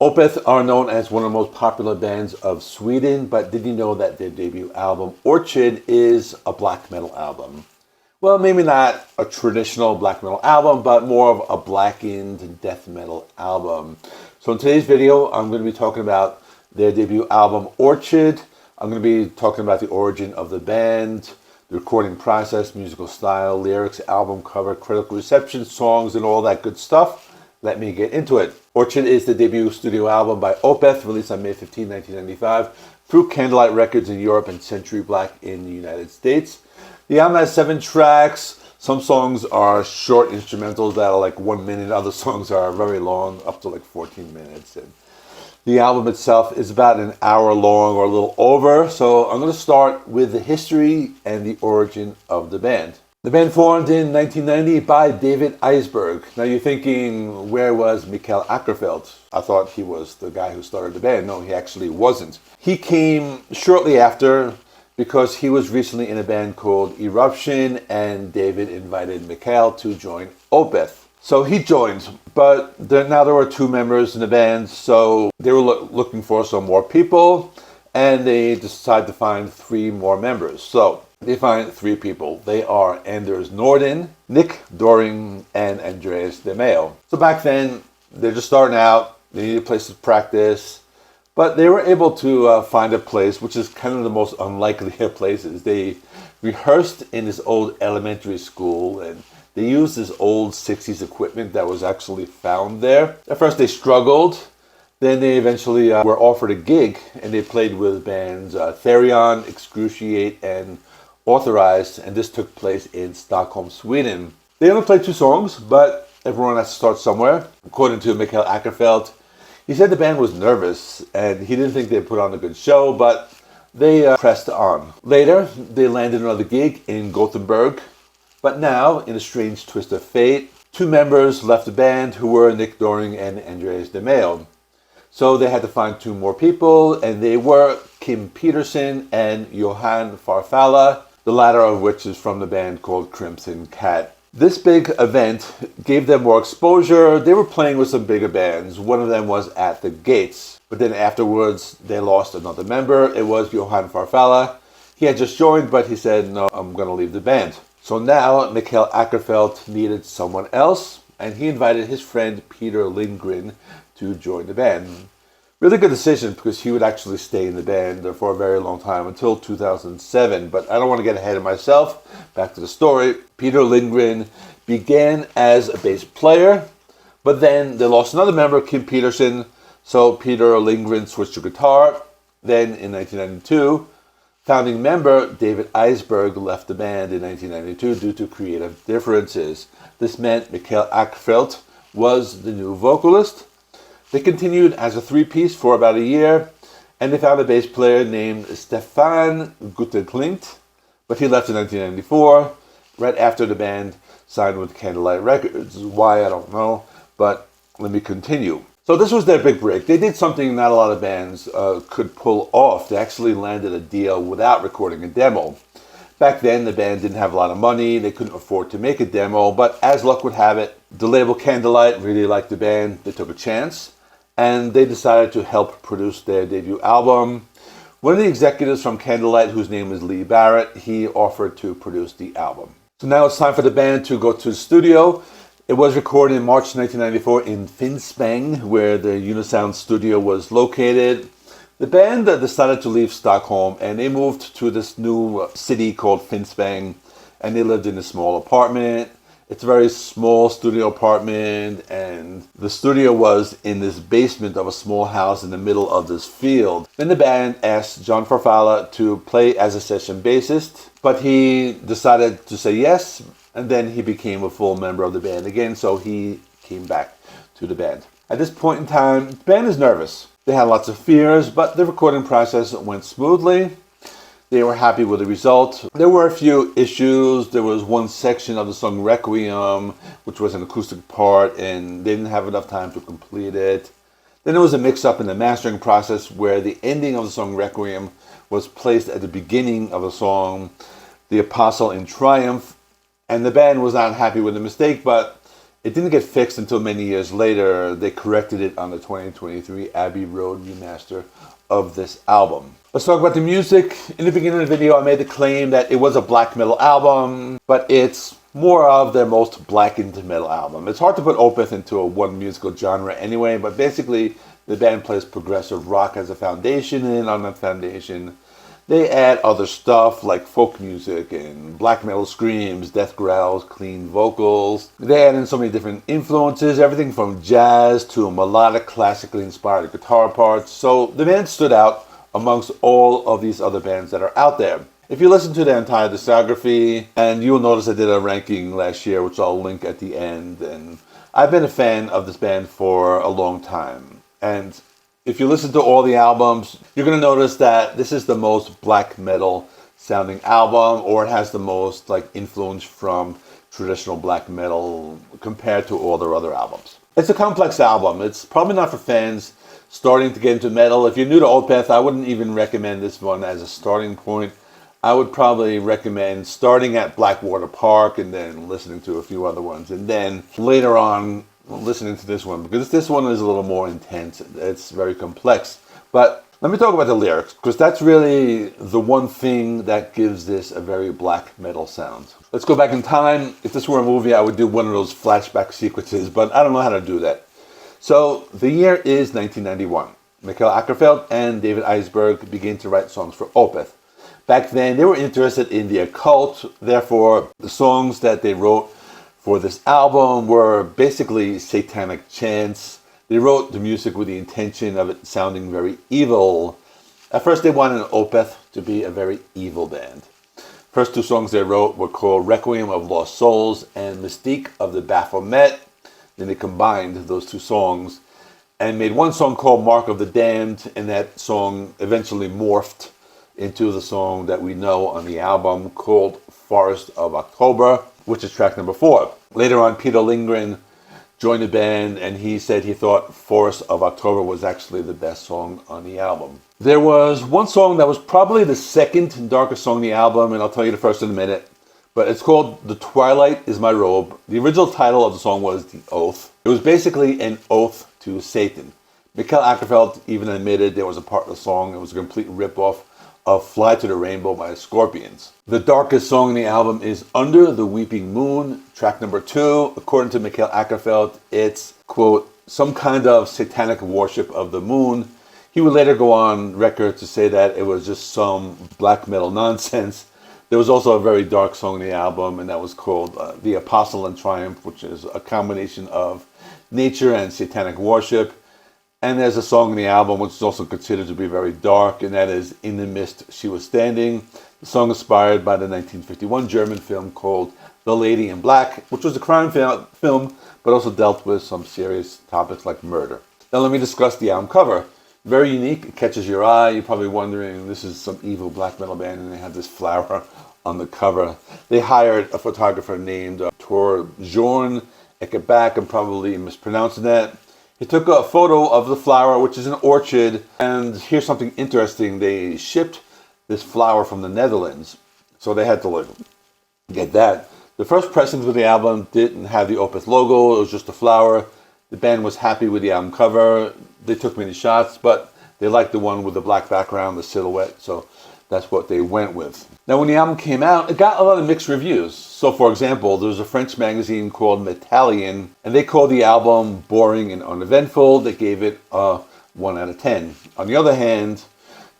Opeth are known as one of the most popular bands of Sweden, but did you know that their debut album, Orchid, is a black metal album? Well, maybe not a traditional black metal album, but more of a blackened death metal album. So in today's video, I'm going to be talking about their debut album, Orchid. I'm going to be talking about the origin of the band, the recording process, musical style, lyrics, album cover, critical reception, songs, and all that good stuff. Let me get into it. Orchid is the debut studio album by Opeth, released on May 15, 1995, through Candlelight Records in Europe and Century Black in the United States. The album has 7 tracks. Some songs are short instrumentals that are like 1 minute. Other songs are very long, up to like 14 minutes. And the album itself is about an hour long or a little over. So I'm going to start with the history and the origin of the band. The band formed in 1990 by David Eisberg. Now you're thinking, where was Mikael Åkerfeldt? I thought he was the guy who started the band. No, he actually wasn't. He came shortly after because he was recently in a band called Eruption, and David invited Mikael to join Opeth. So he joined, but now there were 2 members in the band, so they were looking for some more people, and they decided to find 3 more members. So they find 3 people. They are Anders Nordin, Nick Doring, and Andreas DeMeo. So back then, they're just starting out. They needed a place to practice. But they were able to find a place, which is kind of the most unlikely of places. They rehearsed in this old elementary school, and they used this old 60s equipment that was actually found there. At first, they struggled. Then they eventually were offered a gig, and they played with bands Therion, Excruciate, and Authorized, and this took place in Stockholm, Sweden. They only played 2 songs, but everyone has to start somewhere. According to Mikael Åkerfeldt, he said the band was nervous, and he didn't think they put on a good show, but they pressed on. Later, they landed another gig in Gothenburg, but now, in a strange twist of fate, 2 members left the band who were Nick Doring and Andreas DeMeo. So they had to find 2 more people, and they were Kim Peterson and Johan Farfalla, the latter of which is from the band called Crimson Cat. This big event gave them more exposure. They were playing with some bigger bands. One of them was At the Gates. But then afterwards, they lost another member. It was Johan Farfalla. He had just joined, but he said, no, I'm going to leave the band. So now Mikael Åkerfeldt needed someone else, and he invited his friend Peter Lindgren to join the band. Really good decision, because he would actually stay in the band for a very long time, until 2007. But I don't want to get ahead of myself. Back to the story. Peter Lindgren began as a bass player, but then they lost another member, Kim Peterson, so Peter Lindgren switched to guitar. Then in 1992, founding member David Eisberg left the band in 1992 due to creative differences. This meant Mikael Åkerfeldt was the new vocalist. They continued as a 3-piece for about a year, and they found a bass player named Stefan Gutterklint, but he left in 1994, right after the band signed with Candlelight Records. Why, I don't know, but let me continue. So this was their big break. They did something not a lot of bands could pull off. They actually landed a deal without recording a demo. Back then, the band didn't have a lot of money. They couldn't afford to make a demo, but as luck would have it, the label Candlelight really liked the band. They took a chance, and they decided to help produce their debut album. One of the executives from Candlelight, whose name is Lee Barrett, he offered to produce the album. So now it's time for the band to go to the studio. It was recorded in March 1994 in Finspång, where the Unisound studio was located. The band decided to leave Stockholm, and they moved to this new city called Finspång, and they lived in a small apartment. It's a very small studio apartment, and the studio was in this basement of a small house in the middle of this field. Then the band asked John Farfalla to play as a session bassist, but he decided to say yes, and then he became a full member of the band again, so he came back to the band. At this point in time, the band is nervous. They had lots of fears, but the recording process went smoothly. They were happy with the result. There were a few issues. There was one section of the song Requiem, which was an acoustic part, and they didn't have enough time to complete it. Then there was a mix-up in the mastering process where the ending of the song Requiem was placed at the beginning of the song The Apostle in Triumph, and the band was not happy with the mistake, but It didn't get fixed until many years later. They corrected it on the 2023 Abbey Road remaster of this album. Let's talk about the music. In the beginning of the video, I made the claim that it was a black metal album, but it's more of their most blackened metal album. It's hard to put Opeth into a one musical genre anyway, but basically the band plays progressive rock as a foundation, and on that foundation they add other stuff like folk music and black metal screams, death growls, clean vocals. They add in so many different influences, everything from jazz to melodic, classically inspired guitar parts. So the band stood out amongst all of these other bands that are out there. If you listen to their entire discography, and you'll notice I did a ranking last year, which I'll link at the end, and I've been a fan of this band for a long time. And if you listen to all the albums, you're going to notice that this is the most black metal sounding album, or it has the most influence from traditional black metal compared to all their other albums. It's a complex album. It's probably not for fans starting to get into metal. If you're new to Opeth, I wouldn't even recommend this one as a starting point. I would probably recommend starting at Blackwater Park and then listening to a few other ones, and then later on listening to this one, because this one is a little more intense. It's very complex. But let me talk about the lyrics, because that's really the one thing that gives this a very black metal sound. Let's go back in time. If this were a movie, I would do one of those flashback sequences, but I don't know how to do that. So the year is 1991. Mikael Åkerfeldt and David Eisberg begin to write songs for Opeth. Back then, they were interested in the occult. Therefore, the songs that they wrote for this album were basically satanic chants. They wrote the music with the intention of it sounding very evil. At first, they wanted Opeth to be a very evil band. First two songs they wrote were called Requiem of Lost Souls and Mystique of the Baphomet. Then they combined those two songs and made one song called Mark of the Damned, and that song eventually morphed into the song that we know on the album called Forest of October, which is track number 4. Later on, Peter Lindgren joined the band, and he said he thought Forest of October was actually the best song on the album. There was one song that was probably the second and darkest song on the album, and I'll tell you the first in a minute, but it's called The Twilight is My Robe. The original title of the song was The Oath. It was basically an oath to Satan. Mikael Åkerfeldt even admitted there was a part of the song that was a complete ripoff of Fly to the Rainbow by the Scorpions. The darkest song on the album is Under the Weeping Moon, track number 2. According to Mikael Åkerfeldt, it's, quote, some kind of satanic worship of the moon. He would later go on record to say that it was just some black metal nonsense. There was also a very dark song on the album, and that was called The Apostle in Triumph, which is a combination of nature and satanic worship. And there's a song in the album which is also considered to be very dark, and that is In the Mist She Was Standing. The song inspired by the 1951 German film called The Lady in Black, which was a crime film, but also dealt with some serious topics like murder. Now let me discuss the album cover. Very unique, it catches your eye. You're probably wondering, this is some evil black metal band, and they have this flower on the cover. They hired a photographer named Tor Jorn Ekebak. I'm probably mispronouncing that. He took a photo of the flower, which is an orchid, and here's something interesting. They shipped this flower from the Netherlands, so they had to get that. The first pressings of the album didn't have the Opeth logo, it was just a flower. The band was happy with the album cover. They took many shots, but they liked the one with the black background, the silhouette, so that's what they went with. Now, when the album came out, it got a lot of mixed reviews. So, for example, there was a French magazine called Metallion, and they called the album boring and uneventful. They gave it a 1 out of 10. On the other hand,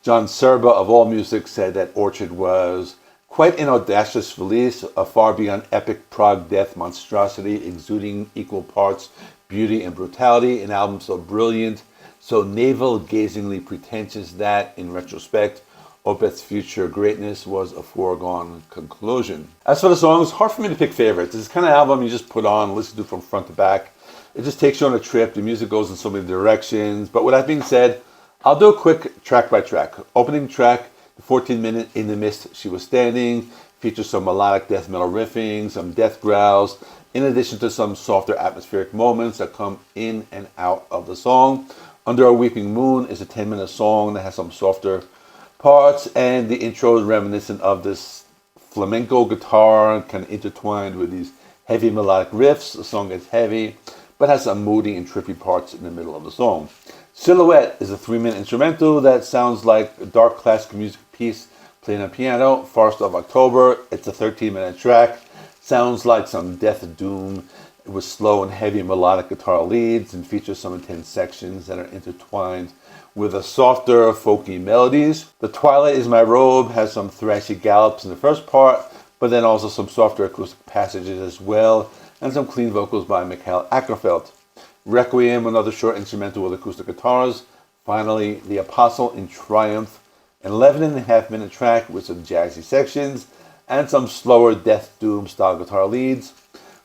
John Serba of AllMusic said that Orchid was quite an audacious release, a far beyond epic prog death monstrosity, exuding equal parts beauty and brutality, an album so brilliant, so navel-gazingly pretentious that, in retrospect, Opeth's future greatness was a foregone conclusion. As for the songs, hard for me to pick favorites. It's the kind of album you just put on, listen to from front to back. It just takes you on a trip. The music goes in so many directions. But with that being said, I'll do a quick track by track. Opening track, the 14-minute In the Mist She Was Standing, features some melodic death metal riffing, some death growls, in addition to some softer atmospheric moments that come in and out of the song. Under a Weeping Moon is a 10-minute song that has some softer parts, and the intro is reminiscent of this flamenco guitar kind of intertwined with these heavy melodic riffs. The song gets heavy, but has some moody and trippy parts in the middle of the song. Silhouette is a 3-minute instrumental that sounds like a dark classical music piece playing on piano. Forest of October, it's a 13-minute track. Sounds like some death doom with slow and heavy melodic guitar leads and features some intense sections that are intertwined with a softer, folky melodies. The Twilight is My Robe has some thrashy gallops in the first part, but then also some softer acoustic passages as well, and some clean vocals by Mikhail Ackerfeld. Requiem, another short instrumental with acoustic guitars. Finally, The Apostle in Triumph, an 11.5-minute track with some jazzy sections and some slower death doom style guitar leads.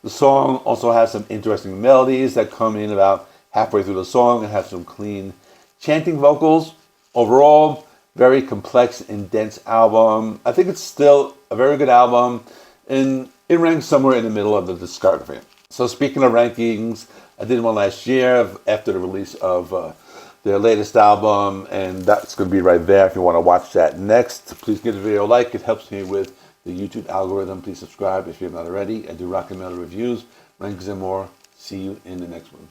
The song also has some interesting melodies that come in about halfway through the song and have some clean chanting vocals. Overall, very complex and dense album. I think it's still a very good album, and it ranks somewhere in the middle of the discography. So speaking of rankings, I did one last year after the release of their latest album, and that's going to be right there if you want to watch that next. Please give the video a like. It helps me with the YouTube algorithm. Please subscribe if you have not already. I do rock and metal reviews, rankings, and more. See you in the next one.